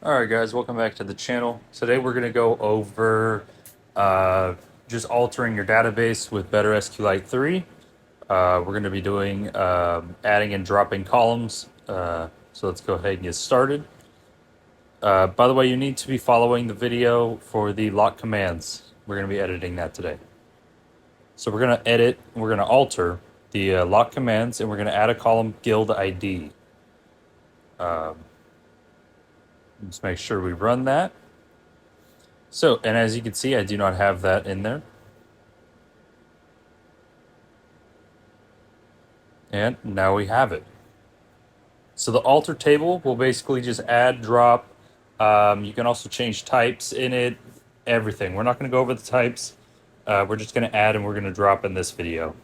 Alright guys, welcome back to the channel. Today we're going to go over just altering your database with Better-SQLite3. We're going to be doing adding and dropping columns. So let's go ahead and get started. By the way, you need to be following the video for the lock commands. We're going to be editing that today. So we're going to edit, we're going to alter the lock commands, and we're going to add a column guild ID. Just make sure we run that. So, and as you can see, I do not have that in there. And now we have it. So the alter table will basically just add, drop. You can also change types in it, everything. We're not going to go over the types. We're just going to add and we're going to drop in this video.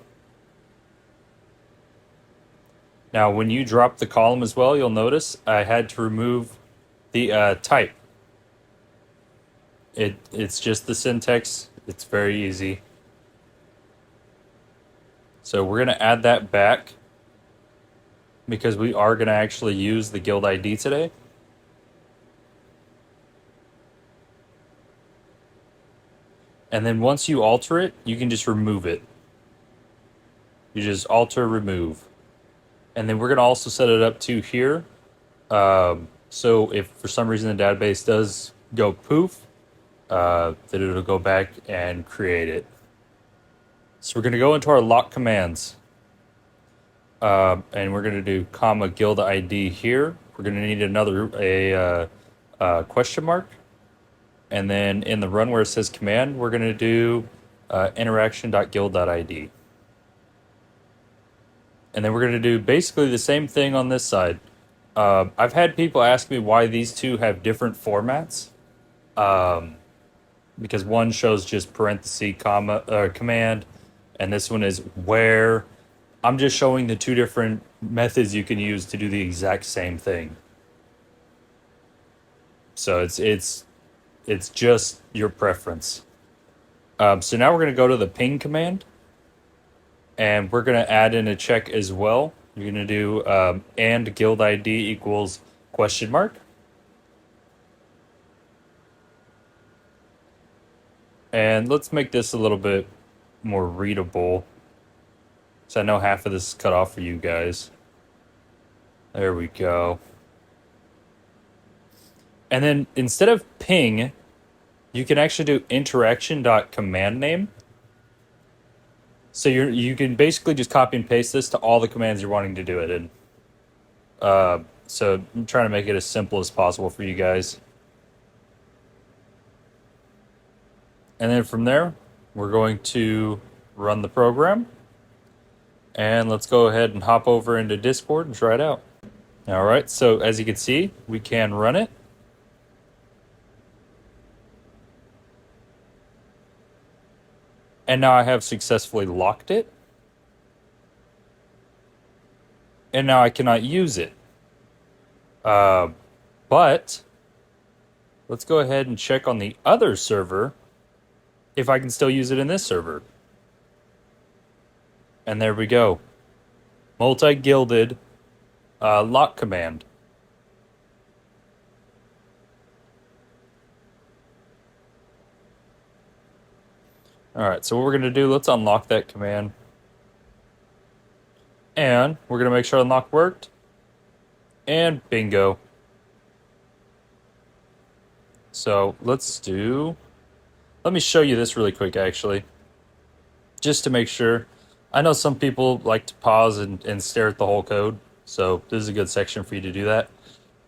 Now, when you drop the column as well, you'll notice I had to remove the type. It's just the syntax. It's very easy. So we're going to add that back because we are going to actually use the guild ID today. And then once you alter it, you can just remove it. You just alter, remove. And then we're going to also set it up to here. So if for some reason the database does go poof, then it'll go back and create it. So we're going to go into our lock commands. And we're going to do comma guild ID here. We're going to need another question mark. And then in the run where it says command, we're going to do interaction.guild.id. And then we're going to do basically the same thing on this side. I've had people ask me why these two have different formats. Because one shows just parenthesis, comma, command, and this one is where. I'm just showing the two different methods you can use to do the exact same thing. So it's just your preference. So now we're going to go to the ping command, and we're going to add in a check as well. You're going to do and guild ID equals question mark. And let's make this a little bit more readable. So I know half of this is cut off for you guys. There we go. And then instead of ping, you can actually do interaction.command name. So you can basically just copy and paste this to all the commands you're wanting to do it in. So I'm trying to make it as simple as possible for you guys. And then from there, we're going to run the program. And let's go ahead and hop over into Discord and try it out. All right, so as you can see, we can run it. And now I have successfully locked it. And now I cannot use it. But let's go ahead and check on the other server if I can still use it in this server. And there we go. MultiGuilded lock command. Alright, so what we're going to do, let's unlock that command. And we're going to make sure unlock worked. And bingo. So let me show you this really quick actually. Just to make sure. I know some people like to pause and stare at the whole code. So this is a good section for you to do that.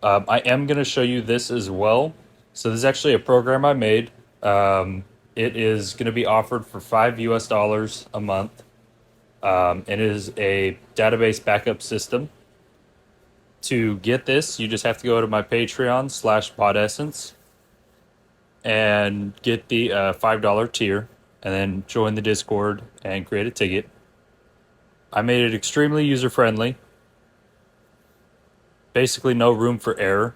I am going to show you this as well. So this is actually a program I made. It is going to be offered for $5 US a month. It is a database backup system. To get this, you just have to go to my Patreon /BotEssence and get the $5 tier, and then join the Discord and create a ticket. I made it extremely user-friendly. Basically no room for error.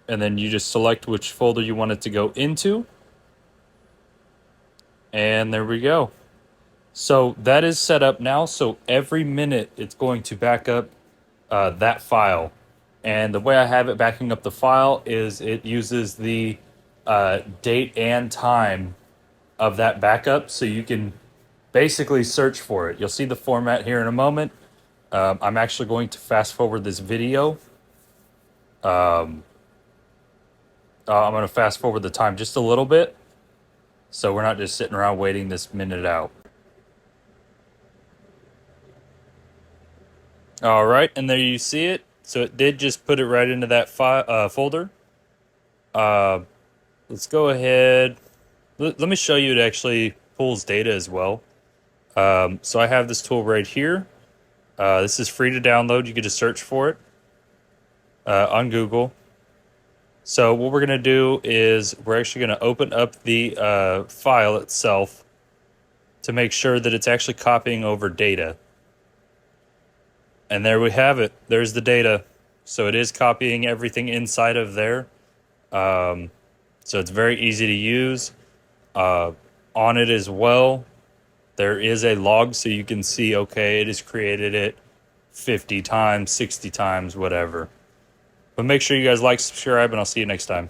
And then you just select which folder you want it to go into. And there we go. So that is set up now. So every minute it's going to back up that file. And the way I have it backing up the file is it uses the date and time of that backup. So you can basically search for it. You'll see the format here in a moment. I'm actually going to fast forward this video. I'm going to fast forward the time just a little bit. So we're not just sitting around waiting this minute out. All right, and there you see it. So it did just put it right into that folder. Let's go ahead. Let me show you it actually pulls data as well. So I have this tool right here. This is free to download. You can just search for it on Google. So what we're going to do is we're actually going to open up the file itself to make sure that it's actually copying over data. And there we have it. There's the data. So it is copying everything inside of there. So it's very easy to use. On it as well, there is a log so you can see, okay, it has created it 50 times, 60 times, whatever. But make sure you guys like, subscribe, and I'll see you next time.